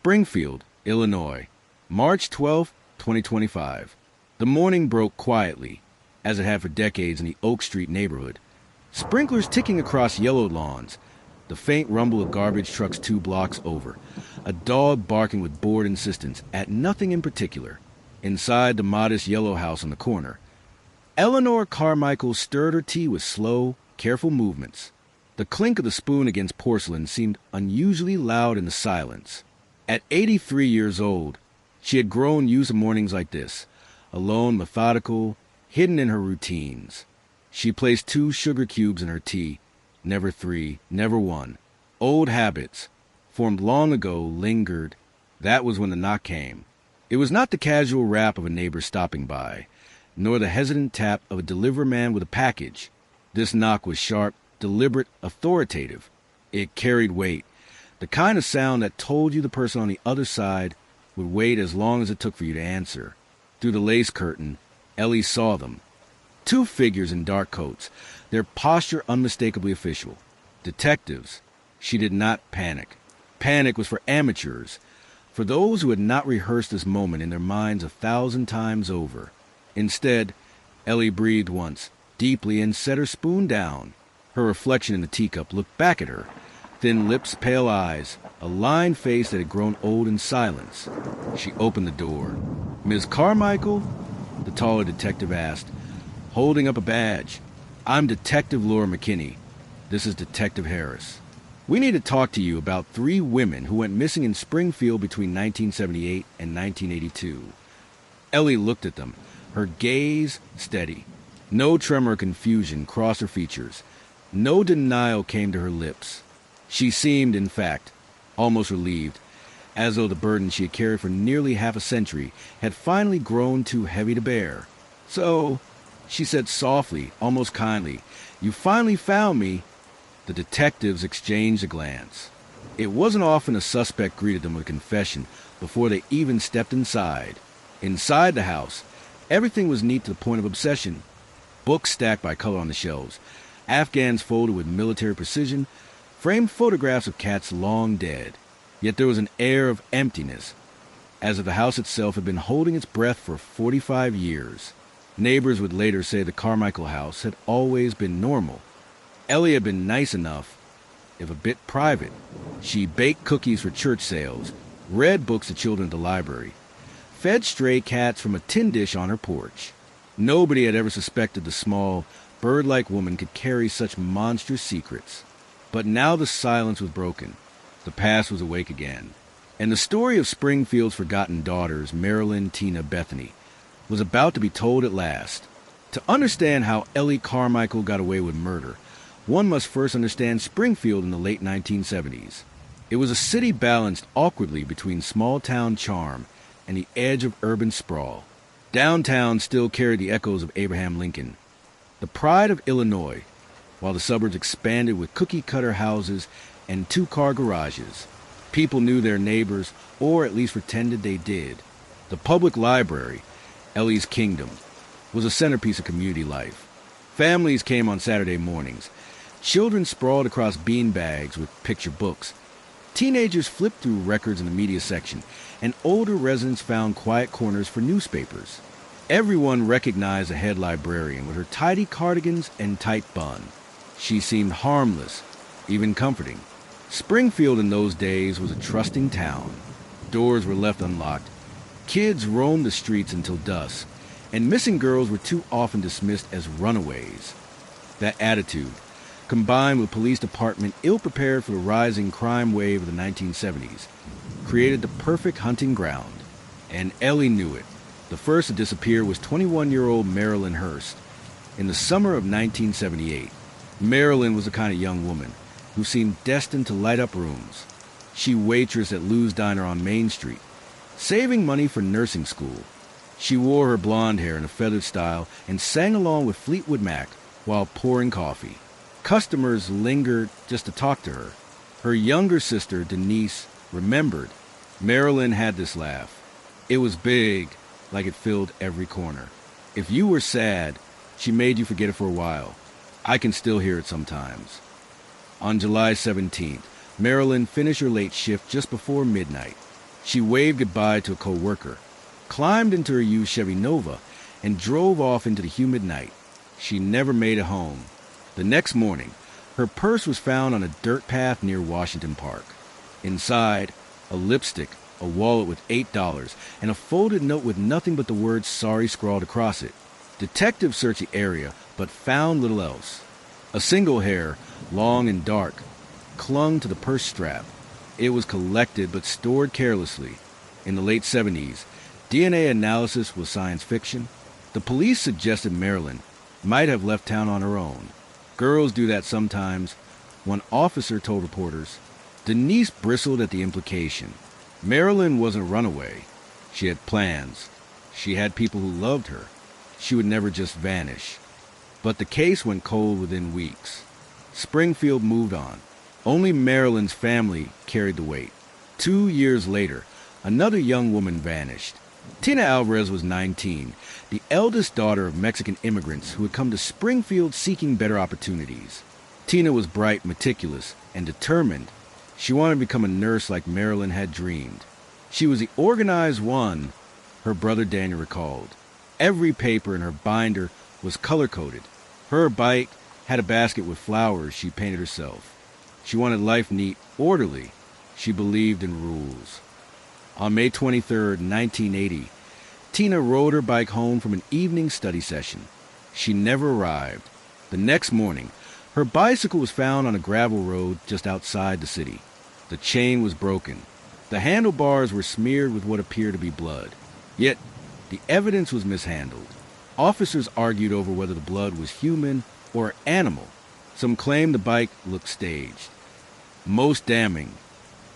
Springfield, Illinois, March 12, 2025. The morning broke quietly, as it had for decades in the Oak Street neighborhood. Sprinklers ticking across yellowed lawns, the faint rumble of garbage trucks 2 blocks over, a dog barking with bored insistence at nothing in particular. Inside the modest yellow house on the corner, Ellie Carmichael stirred her tea with slow, careful movements. The clink of the spoon against porcelain seemed unusually loud in the silence. At 83 years old, she had grown used to mornings like this, alone, methodical, hidden in her routines. She placed 2 sugar cubes in her tea, never 3, never 1. Old habits, formed long ago, lingered. That was when the knock came. It was not the casual rap of a neighbor stopping by, nor the hesitant tap of a delivery man with a package. This knock was sharp, deliberate, authoritative. It carried weight, the kind of sound that told you the person on the other side would wait as long as it took for you to answer. Through the lace curtain, Ellie saw them. 2 figures in dark coats, their posture unmistakably official. Detectives. She did not panic. Panic was for amateurs, for those who had not rehearsed this moment in their minds 1,000 times over. Instead, Ellie breathed once, deeply, and set her spoon down. Her reflection in the teacup looked back at her. Thin lips, pale eyes, a lined face that had grown old in silence. She opened the door. "Miss Carmichael?" the taller detective asked, holding up a badge. "I'm Detective Laura McKinney. This is Detective Harris. We need to talk to you about 3 women who went missing in Springfield between 1978 and 1982. Ellie looked at them, her gaze steady. No tremor or confusion crossed her features. No denial came to her lips. She seemed, in fact, almost relieved, as though the burden she had carried for nearly half a century had finally grown too heavy to bear. "So," she said softly, almost kindly, "you finally found me." The detectives exchanged a glance. It wasn't often a suspect greeted them with a confession before they even stepped inside. Inside the house, everything was neat to the point of obsession. Books stacked by color on the shelves, Afghans folded with military precision, framed photographs of cats long dead. Yet there was an air of emptiness, as if the house itself had been holding its breath for 45 years. Neighbors would later say the Carmichael house had always been normal. Ellie had been nice enough, if a bit private. She baked cookies for church sales, read books to children at the library, fed stray cats from a tin dish on her porch. Nobody had ever suspected the small, bird-like woman could carry such monstrous secrets. But now the silence was broken. The past was awake again. And the story of Springfield's forgotten daughters, Marilyn, Tina, Bethany, was about to be told at last. To understand how Ellie Carmichael got away with murder, one must first understand Springfield in the late 1970s. It was a city balanced awkwardly between small-town charm and the edge of urban sprawl. Downtown still carried the echoes of Abraham Lincoln, the pride of Illinois, while the suburbs expanded with cookie-cutter houses and 2-car garages. People knew their neighbors, or at least pretended they did. The public library, Ellie's kingdom, was a centerpiece of community life. Families came on Saturday mornings. Children sprawled across beanbags with picture books. Teenagers flipped through records in the media section, and older residents found quiet corners for newspapers. Everyone recognized the head librarian with her tidy cardigans and tight bun. She seemed harmless, even comforting. Springfield in those days was a trusting town. Doors were left unlocked. Kids roamed the streets until dusk, and missing girls were too often dismissed as runaways. That attitude, combined with police department ill-prepared for the rising crime wave of the 1970s, created the perfect hunting ground. And Ellie knew it. The first to disappear was 21-year-old Marilyn Hurst. In the summer of 1978, Marilyn was the kind of young woman who seemed destined to light up rooms. She waitressed at Lou's Diner on Main Street, saving money for nursing school. She wore her blonde hair in a feathered style and sang along with Fleetwood Mac while pouring coffee. Customers lingered just to talk to her. Her younger sister, Denise, remembered. Marilyn had this laugh. It was big, like it filled every corner. If you were sad, she made you forget it for a while. I can still hear it sometimes. On July 17th, Marilyn finished her late shift just before midnight. She waved goodbye to a co-worker, climbed into her used Chevy Nova, and drove off into the humid night. She never made it home. The next morning, her purse was found on a dirt path near Washington Park. Inside, a lipstick, a wallet with $8, and a folded note with nothing but the word sorry scrawled across it. Detectives searched the area, but found little else. A single hair, long and dark, clung to the purse strap. It was collected but stored carelessly. In the late 70s, DNA analysis was science fiction. The police suggested Marilyn might have left town on her own. Girls do that sometimes. One officer told reporters. Denise bristled at the implication. Marilyn wasn't a runaway. She had plans. She had people who loved her. She would never just vanish. But the case went cold within weeks. Springfield moved on. Only Marilyn's family carried the weight. 2 years later, another young woman vanished. Tina Alvarez was 19, the eldest daughter of Mexican immigrants who had come to Springfield seeking better opportunities. Tina was bright, meticulous, and determined. She wanted to become a nurse like Marilyn had dreamed. She was the organized one, her brother Daniel recalled. Every paper in her binder was color-coded. Her bike had a basket with flowers she painted herself. She wanted life neat, orderly. She believed in rules. On May 23, 1980, Tina rode her bike home from an evening study session. She never arrived. The next morning, her bicycle was found on a gravel road just outside the city. The chain was broken. The handlebars were smeared with what appeared to be blood. Yet, the evidence was mishandled. Officers argued over whether the blood was human or animal. Some claimed the bike looked staged. Most damning,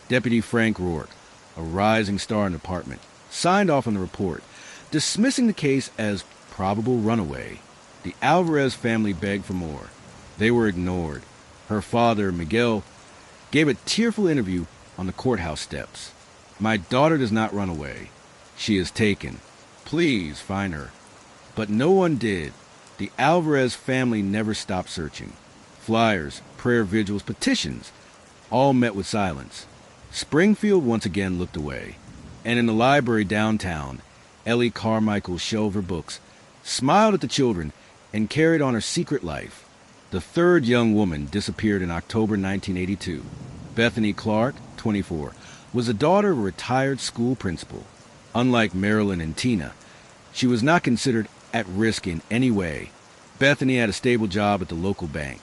Deputy Frank Rourke, a rising star in the department, signed off on the report, dismissing the case as probable runaway. The Alvarez family begged for more. They were ignored. Her father, Miguel, gave a tearful interview on the courthouse steps. "My daughter does not run away. She is taken. Please find her." But no one did. The Alvarez family never stopped searching. Flyers, prayer vigils, petitions, all met with silence. Springfield once again looked away. And in the library downtown, Ellie Carmichael shelved her books, smiled at the children, and carried on her secret life. The third young woman disappeared in October 1982. Bethany Clark, 24, was the daughter of a retired school principal. Unlike Marilyn and Tina, she was not considered at risk in any way. Bethany had a stable job at the local bank,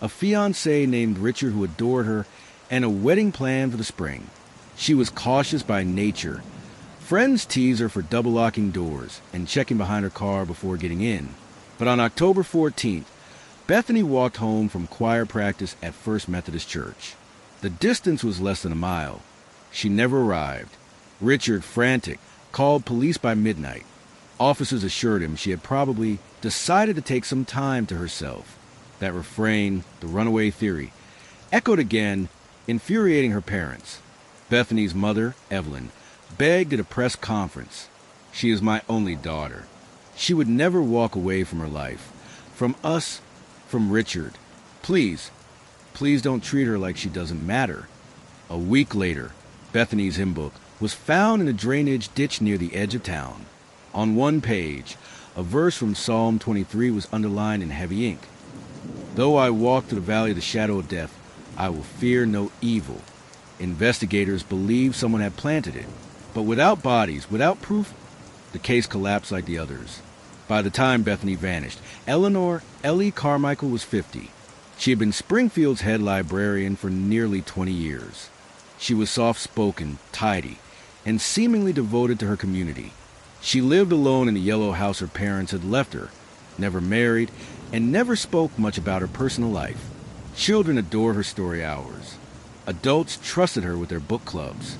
a fiancé named Richard who adored her, and a wedding planned for the spring. She was cautious by nature. Friends teased her for double-locking doors and checking behind her car before getting in. But on October 14th, Bethany walked home from choir practice at First Methodist Church. The distance was less than a mile. She never arrived. Richard, frantic, called police by midnight. Officers assured him she had probably decided to take some time to herself. That refrain, the runaway theory, echoed again, infuriating her parents. Bethany's mother, Evelyn, begged at a press conference. "She is my only daughter. She would never walk away from her life. From us, from Richard. Please don't treat her like she doesn't matter." A week later, Bethany's hymn book was found in a drainage ditch near the edge of town. On one page, a verse from Psalm 23 was underlined in heavy ink. "Though I walk through the valley of the shadow of death, I will fear no evil." Investigators believed someone had planted it, but without bodies, without proof, the case collapsed like the others. By the time Bethany vanished, Ellie Carmichael was 50. She had been Springfield's head librarian for nearly 20 years. She was soft-spoken, tidy, and seemingly devoted to her community. She lived alone in the yellow house her parents had left her, never married, and never spoke much about her personal life. Children adored her story hours. Adults trusted her with their book clubs.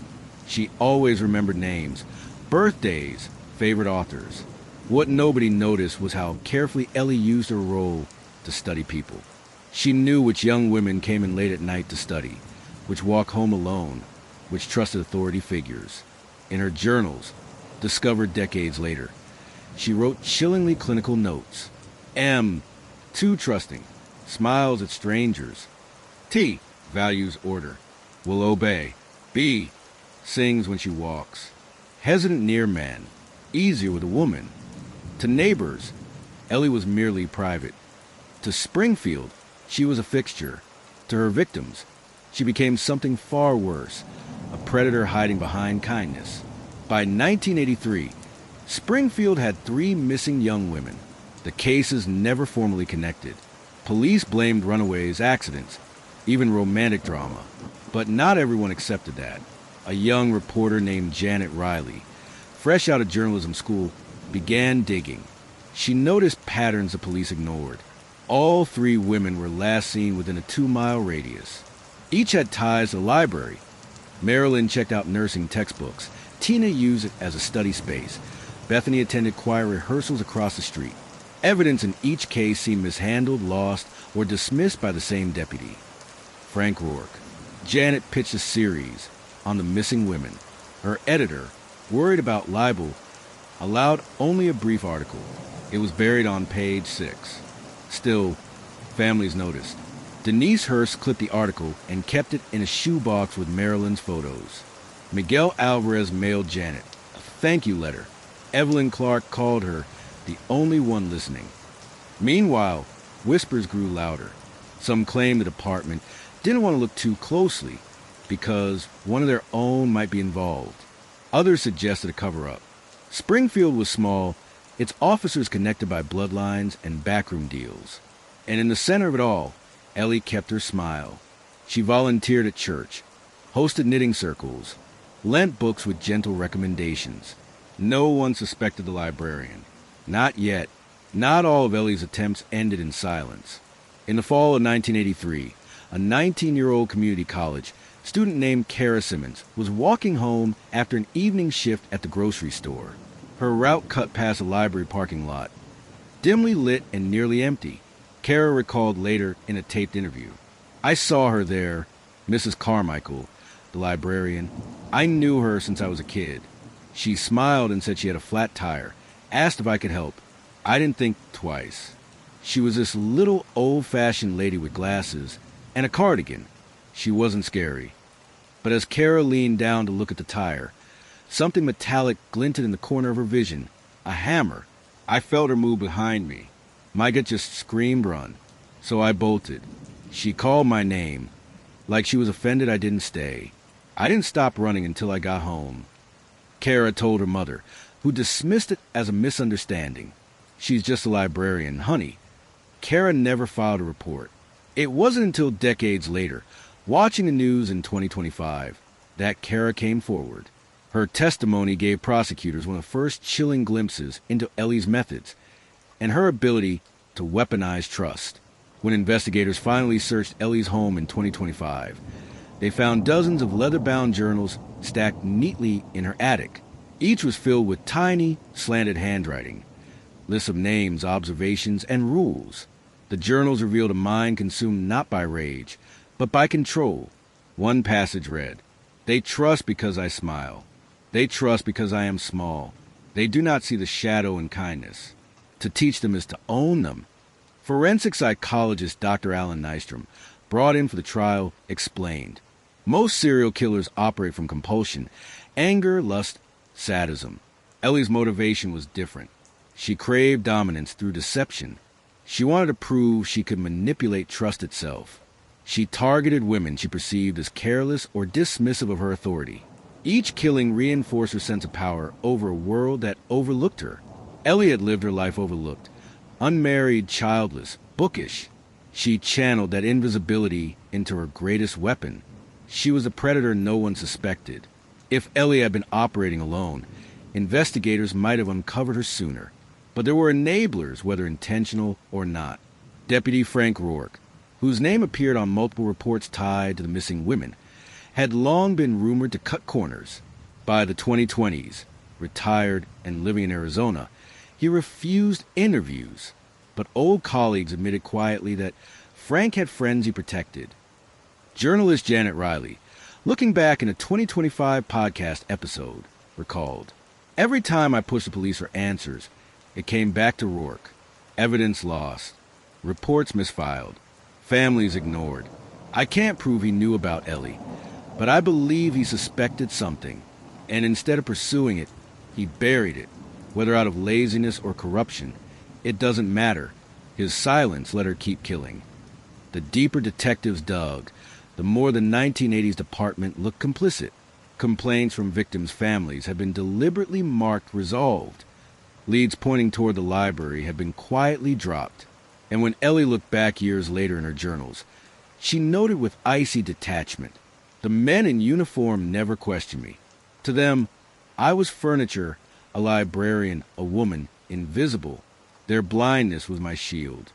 She always remembered names, birthdays, favorite authors. What nobody noticed was how carefully Ellie used her role to study people. She knew which young women came in late at night to study, which walked home alone, which trusted authority figures. In her journals, discovered decades later, she wrote chillingly clinical notes. M, too trusting, smiles at strangers. T, values order, will obey. B, sings when she walks. Hesitant near men, easier with a woman. To neighbors, Ellie was merely private. To Springfield, she was a fixture. To her victims, she became something far worse, a predator hiding behind kindness. By 1983, Springfield had 3 missing young women. The cases never formally connected. Police blamed runaways, accidents, even romantic drama. But not everyone accepted that. A young reporter named Janet Riley, fresh out of journalism school, began digging. She noticed patterns the police ignored. All 3 women were last seen within a 2-mile radius. Each had ties to the library. Marilyn checked out nursing textbooks. Tina used it as a study space. Bethany attended choir rehearsals across the street. Evidence in each case seemed mishandled, lost, or dismissed by the same deputy. Frank Rourke. Janet pitched a series on the missing women. Her editor, worried about libel, allowed only a brief article. It was buried on page 6. Still, families noticed. Denise Hurst clipped the article and kept it in a shoebox with Marilyn's photos. Miguel Alvarez mailed Janet a thank you letter. Evelyn Clark called her the only one listening. Meanwhile, whispers grew louder. Some claimed the department didn't want to look too closely because one of their own might be involved. Others suggested a cover-up. Springfield was small, its officers connected by bloodlines and backroom deals. And in the center of it all, Ellie kept her smile. She volunteered at church, hosted knitting circles, lent books with gentle recommendations. No one suspected the librarian. Not yet. Not all of Ellie's attempts ended in silence. In the fall of 1983, a 19-year-old community college student named Kara Simmons was walking home after an evening shift at the grocery store. Her route cut past a library parking lot, dimly lit and nearly empty. Kara recalled later in a taped interview. I saw her there, Mrs. Carmichael, the librarian. I knew her since I was a kid. She smiled and said she had a flat tire, asked if I could help. I didn't think twice. She was this little old-fashioned lady with glasses and a cardigan. She wasn't scary. But as Kara leaned down to look at the tire, something metallic glinted in the corner of her vision. A hammer. I felt her move behind me. My gut just screamed run. So I bolted. She called my name. Like she was offended I didn't stay. I didn't stop running until I got home. Kara told her mother, who dismissed it as a misunderstanding. She's just a librarian, honey. Kara never filed a report. It wasn't until decades later, watching the news in 2025, that Kara came forward. Her testimony gave prosecutors one of the first chilling glimpses into Ellie's methods and her ability to weaponize trust. When investigators finally searched Ellie's home in 2025, they found dozens of leather-bound journals stacked neatly in her attic. Each was filled with tiny, slanted handwriting, lists of names, observations, and rules. The journals revealed a mind consumed not by rage, but by control. One passage read, "They trust because I smile. They trust because I am small. They do not see the shadow in kindness. To teach them is to own them." Forensic psychologist Dr. Alan Nystrom, brought in for the trial, explained. Most serial killers operate from compulsion, anger, lust, sadism. Ellie's motivation was different. She craved dominance through deception. She wanted to prove she could manipulate trust itself. She targeted women she perceived as careless or dismissive of her authority. Each killing reinforced her sense of power over a world that overlooked her. Ellie had lived her life overlooked, unmarried, childless, bookish. She channeled that invisibility into her greatest weapon. She was a predator no one suspected. If Ellie had been operating alone, investigators might have uncovered her sooner. But there were enablers, whether intentional or not. Deputy Frank Rourke, whose name appeared on multiple reports tied to the missing women, had long been rumored to cut corners. By the 2020s, retired and living in Arizona, he refused interviews. But old colleagues admitted quietly that Frank had friends he protected. Journalist Janet Riley, looking back in a 2025 podcast episode, recalled, "Every time I pushed the police for answers, it came back to Rourke. Evidence lost. Reports misfiled. Families ignored. I can't prove he knew about Ellie, But I believe he suspected something, and instead of pursuing it, he buried it. Whether out of laziness or corruption, it doesn't matter. His silence let her keep killing. The deeper detectives dug, the more the 1980s department looked complicit. Complaints from victims' families had been deliberately marked resolved. Leads pointing toward the library had been quietly dropped. And when Ellie looked back years later in her journals, she noted with icy detachment, the men in uniform never questioned me. To them, I was furniture, a librarian, a woman, invisible. Their blindness was my shield.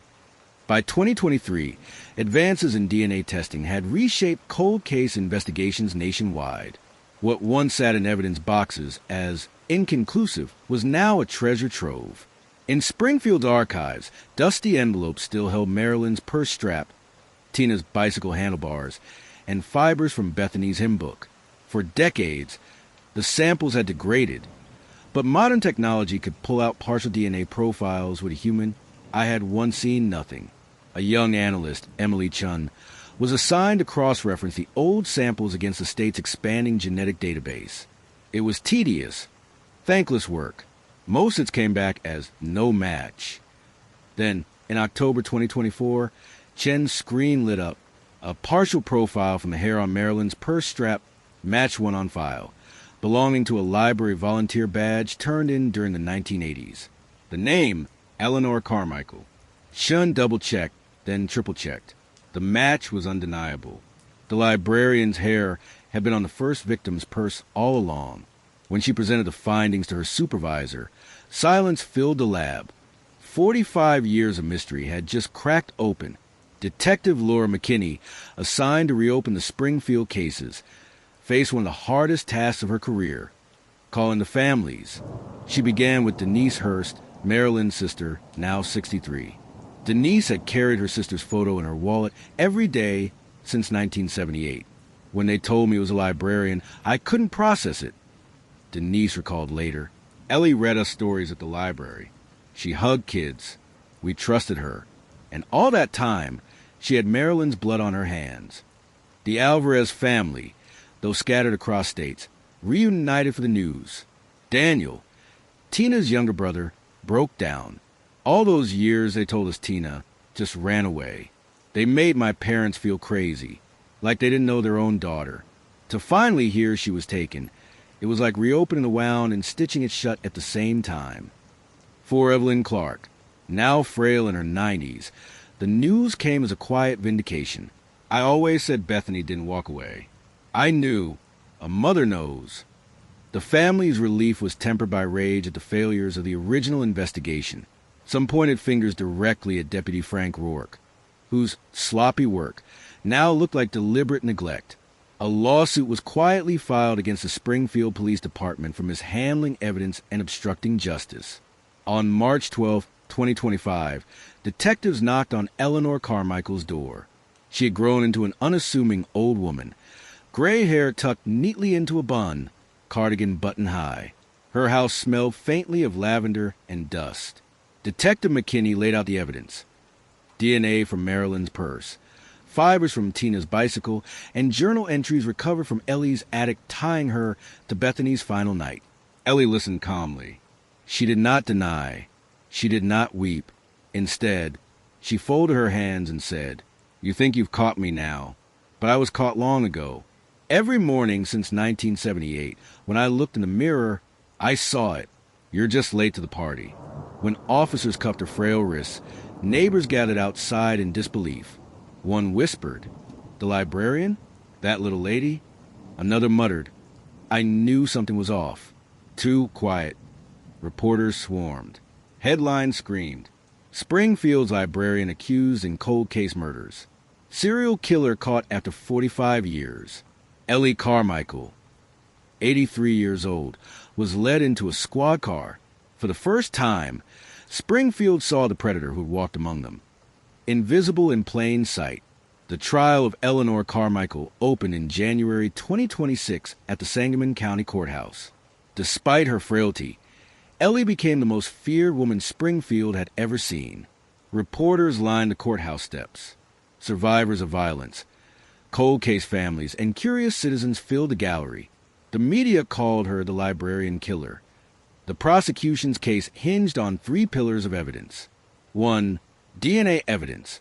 By 2023, advances in DNA testing had reshaped cold case investigations nationwide. What once sat in evidence boxes as inconclusive was now a treasure trove. In Springfield's archives, dusty envelopes still held Marilyn's purse strap, Tina's bicycle handlebars, and fibers from Bethany's hymn book. For decades, the samples had degraded, but modern technology could pull out partial DNA profiles with a human. I had once seen nothing. A young analyst, Emily Chun, was assigned to cross-reference the old samples against the state's expanding genetic database. It was tedious, thankless work. Most hits came back as no match. Then, in October 2024, Chen's screen lit up. A partial profile from the hair on Marilyn's purse strap matched one on file, belonging to a library volunteer badge turned in during the 1980s. The name, Ellie Carmichael. Chun double-checked, then triple-checked. The match was undeniable. The librarian's hair had been on the first victim's purse all along. When she presented the findings to her supervisor, silence filled the lab. 45 years of mystery had just cracked open. Detective Laura McKinney, assigned to reopen the Springfield cases, faced one of the hardest tasks of her career, calling the families. She began with Denise Hurst, Marilyn's sister, now 63. Denise had carried her sister's photo in her wallet every day since 1978. When they told me it was a librarian, I couldn't process it. Denise recalled later. Ellie read us stories at the library. She hugged kids. We trusted her. And all that time, she had Marilyn's blood on her hands. The Alvarez family, though scattered across states, reunited for the news. Daniel, Tina's younger brother, broke down. All those years they told us Tina just ran away. They made my parents feel crazy, like they didn't know their own daughter. To finally hear she was taken, it was like reopening the wound and stitching it shut at the same time. For Evelyn Clark, now frail in her 90s, the news came as a quiet vindication. I always said Bethany didn't walk away. I knew. A mother knows. The family's relief was tempered by rage at the failures of the original investigation. Some pointed fingers directly at Deputy Frank Rourke, whose sloppy work now looked like deliberate neglect. A lawsuit was quietly filed against the Springfield Police Department for mishandling evidence and obstructing justice. On March 12, 2025, detectives knocked on Ellie Carmichael's door. She had grown into an unassuming old woman, gray hair tucked neatly into a bun, cardigan button high. Her house smelled faintly of lavender and dust. Detective McKinney laid out the evidence. DNA from Marilyn's purse, fibers from Tina's bicycle, and journal entries recovered from Ellie's attic tying her to Bethany's final night. Ellie listened calmly. She did not deny. She did not weep. Instead, she folded her hands and said, "You think you've caught me now, but I was caught long ago. Every morning since 1978, when I looked in the mirror, I saw it. You're just late to the party." When officers cuffed her frail wrists, neighbors gathered outside in disbelief. One whispered, "The librarian? That little lady?" Another muttered, "I knew something was off." Too quiet. Reporters swarmed. Headlines screamed, "Springfield's librarian accused in cold case murders. Serial killer caught after 45 years." Ellie Carmichael, 83 years old, was led into a squad car. For the first time, Springfield saw the predator who walked among them. Invisible in plain sight, the trial of Ellie Carmichael opened in January 2026 at the Sangamon County Courthouse. Despite her frailty, Ellie became the most feared woman Springfield had ever seen. Reporters lined the courthouse steps. Survivors of violence, Cold case families and curious citizens filled the gallery. The media called her the librarian killer. The prosecution's case hinged on 3 pillars of evidence. 1. DNA evidence.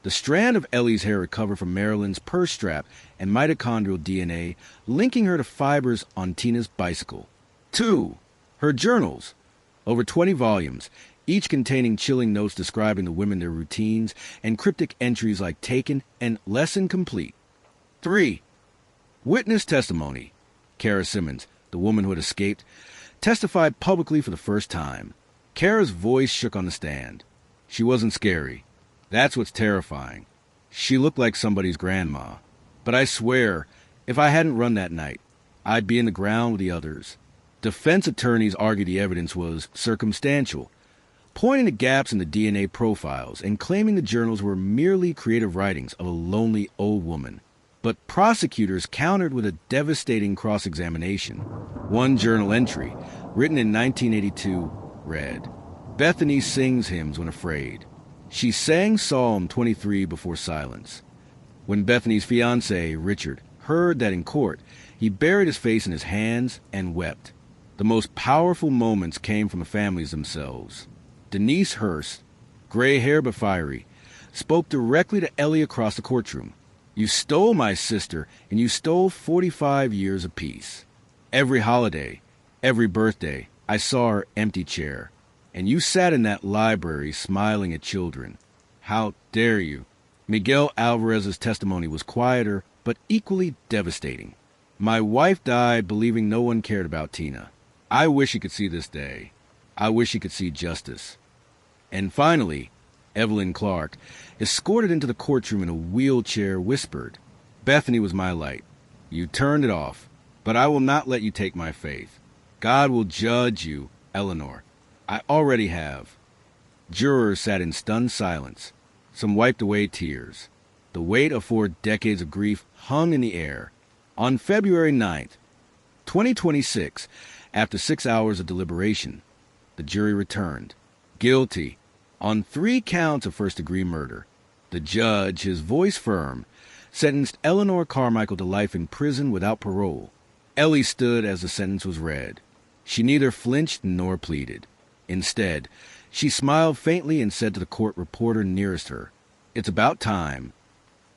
The strand of Ellie's hair recovered from Marilyn's purse strap and mitochondrial DNA linking her to fibers on Tina's bicycle. 2. Her journals. Over 20 volumes, each containing chilling notes describing the women, their routines, and cryptic entries like taken and lesson complete. 3. Witness testimony. Kara Simmons, the woman who had escaped, testified publicly for the first time. Kara's voice shook on the stand. She wasn't scary. That's what's terrifying. She looked like somebody's grandma. But I swear, if I hadn't run that night, I'd be in the ground with the others. Defense attorneys argued the evidence was circumstantial, pointing to gaps in the DNA profiles and claiming the journals were merely creative writings of a lonely old woman. But prosecutors countered with a devastating cross-examination. One journal entry, written in 1982, read, "Bethany sings hymns when afraid. She sang Psalm 23 before silence. When Bethany's fiancé, Richard, heard that in court, he buried his face in his hands and wept. The most powerful moments came from the families themselves. Denise Hurst, gray hair but fiery, spoke directly to Ellie across the courtroom. You stole my sister, and you stole 45 years of peace. Every holiday, every birthday, I saw her empty chair. And you sat in that library smiling at children. How dare you?" Miguel Alvarez's testimony was quieter, but equally devastating. "My wife died believing no one cared about Tina. I wish he could see this day. I wish he could see justice." And finally, Evelyn Clark, escorted into the courtroom in a wheelchair, whispered, "Bethany was my light. You turned it off, but I will not let you take my faith. God will judge you, Eleanor. I already have." Jurors sat in stunned silence. Some wiped away tears. The weight of 4 decades of grief hung in the air. On February 9th, 2026, after 6 hours of deliberation, the jury returned. Guilty on 3 counts of first-degree murder. The judge, his voice firm, sentenced Ellie Carmichael to life in prison without parole. Ellie stood as the sentence was read. She neither flinched nor pleaded. Instead, she smiled faintly and said to the court reporter nearest her, "It's about time."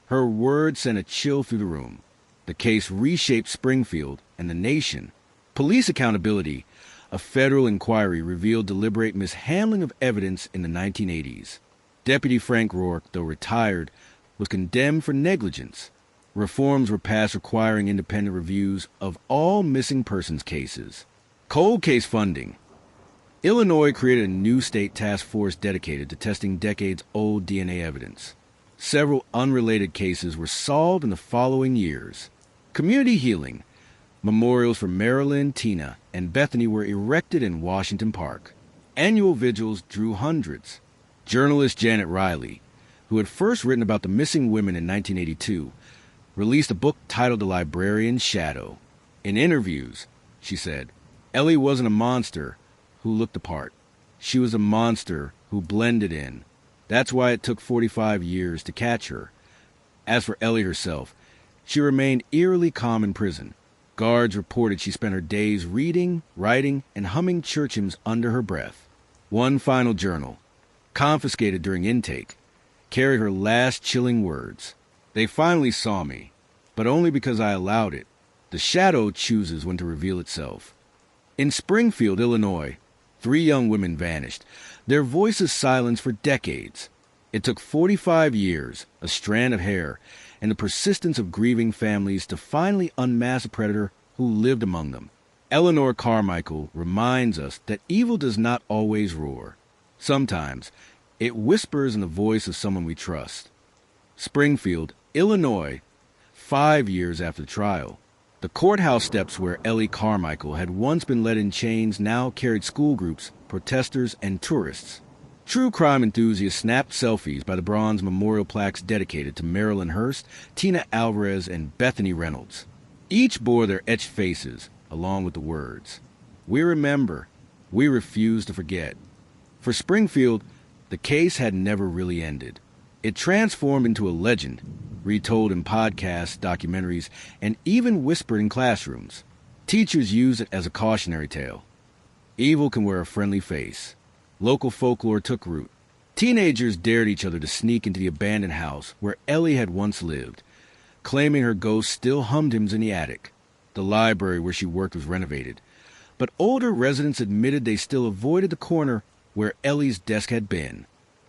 Her words sent a chill through the room. The case reshaped Springfield and the nation. Police accountability. A federal inquiry revealed deliberate mishandling of evidence in the 1980s. Deputy Frank Rourke, though retired, was condemned for negligence. Reforms were passed requiring independent reviews of all missing persons cases. Cold case funding. Illinois created a new state task force dedicated to testing decades-old DNA evidence. Several unrelated cases were solved in the following years. Community healing. Memorials for Marilyn, Tina, and Bethany were erected in Washington Park. Annual vigils drew hundreds. Journalist Janet Riley, who had first written about the missing women in 1982, released a book titled The Librarian's Shadow. In interviews, she said, "Ellie wasn't a monster who looked the part. She was a monster who blended in. That's why it took 45 years to catch her." As for Ellie herself, she remained eerily calm in prison. Guards reported she spent her days reading, writing, and humming church hymns under her breath. One final journal, confiscated during intake, carried her last chilling words. "They finally saw me, but only because I allowed it. The shadow chooses when to reveal itself." In Springfield, Illinois, 3 young women vanished, their voices silenced for decades. It took 45 years, a strand of hair, and the persistence of grieving families to finally unmask a predator who lived among them. Ellie Carmichael reminds us that evil does not always roar. Sometimes, it whispers in the voice of someone we trust. Springfield, Illinois, 5 years after the trial. The courthouse steps where Ellie Carmichael had once been led in chains now carried school groups, protesters, and tourists. True crime enthusiasts snapped selfies by the bronze memorial plaques dedicated to Marilyn Hurst, Tina Alvarez, and Bethany Reynolds. Each bore their etched faces, along with the words, "We remember. We refuse to forget." For Springfield, the case had never really ended. It transformed into a legend, retold in podcasts, documentaries, and even whispered in classrooms. Teachers use it as a cautionary tale. Evil can wear a friendly face. Local folklore took root. Teenagers dared each other to sneak into the abandoned house where Ellie had once lived, claiming her ghost still hummed hymns in the attic. The library where she worked was renovated, but older residents admitted they still avoided the corner where Ellie's desk had been.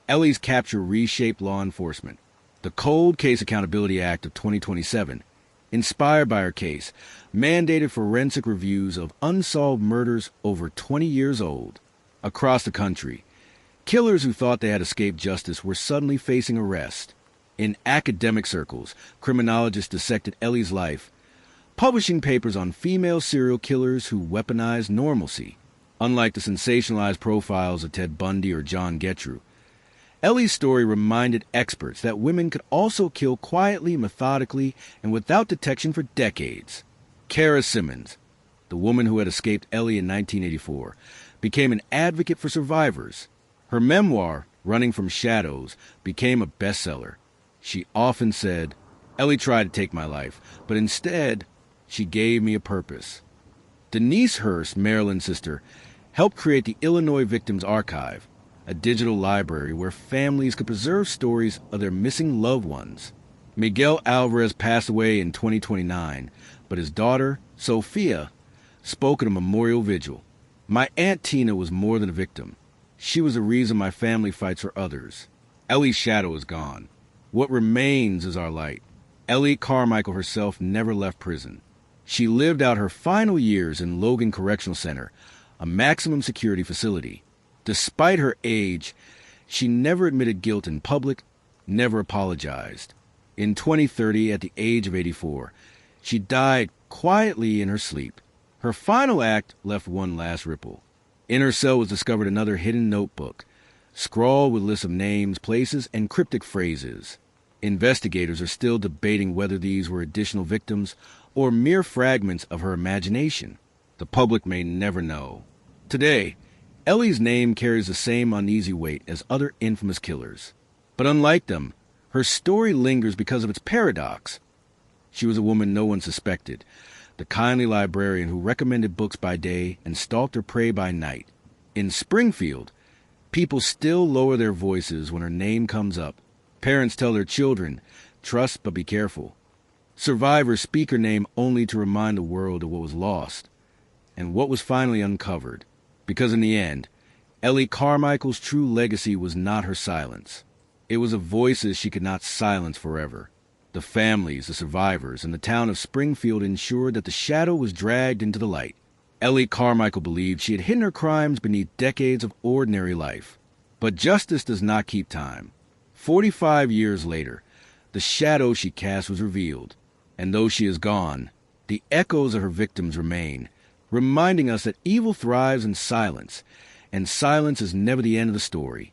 Ellie's capture reshaped law enforcement. The Cold Case Accountability Act of 2027, inspired by her case, mandated forensic reviews of unsolved murders over 20 years old. Across the country, killers who thought they had escaped justice were suddenly facing arrest. In academic circles, criminologists dissected Ellie's life, publishing papers on female serial killers who weaponized normalcy. Unlike the sensationalized profiles of Ted Bundy or John Getru, Ellie's story reminded experts that women could also kill quietly, methodically, and without detection for decades. Kara Simmons, the woman who had escaped Ellie in 1984, became an advocate for survivors. Her memoir, Running from Shadows, became a bestseller. She often said, "Ellie tried to take my life, but instead, she gave me a purpose." Denise Hurst, Marilyn's sister, helped create the Illinois Victims Archive, a digital library where families could preserve stories of their missing loved ones. Miguel Alvarez passed away in 2029, but his daughter, Sophia, spoke at a memorial vigil. "My Aunt Tina was more than a victim. She was the reason my family fights for others. Ellie's shadow is gone. What remains is our light." Ellie Carmichael herself never left prison. She lived out her final years in Logan Correctional Center, a maximum security facility. Despite her age, she never admitted guilt in public, never apologized. In 2030, at the age of 84, she died quietly in her sleep. Her final act left one last ripple. In her cell was discovered another hidden notebook, scrawled with lists of names, places, and cryptic phrases. Investigators are still debating whether these were additional victims or mere fragments of her imagination. The public may never know. Today, Ellie's name carries the same uneasy weight as other infamous killers. But unlike them, her story lingers because of its paradox. She was a woman no one suspected, the kindly librarian who recommended books by day and stalked her prey by night. In Springfield, people still lower their voices when her name comes up. Parents tell their children, "Trust but be careful." Survivors speak her name only to remind the world of what was lost and what was finally uncovered. Because in the end, Ellie Carmichael's true legacy was not her silence. It was of voices she could not silence forever. The families, the survivors, and the town of Springfield ensured that the shadow was dragged into the light. Ellie Carmichael believed she had hidden her crimes beneath decades of ordinary life. But justice does not keep time. 45 years later, the shadow she cast was revealed. And though she is gone, the echoes of her victims remain, reminding us that evil thrives in silence, and silence is never the end of the story.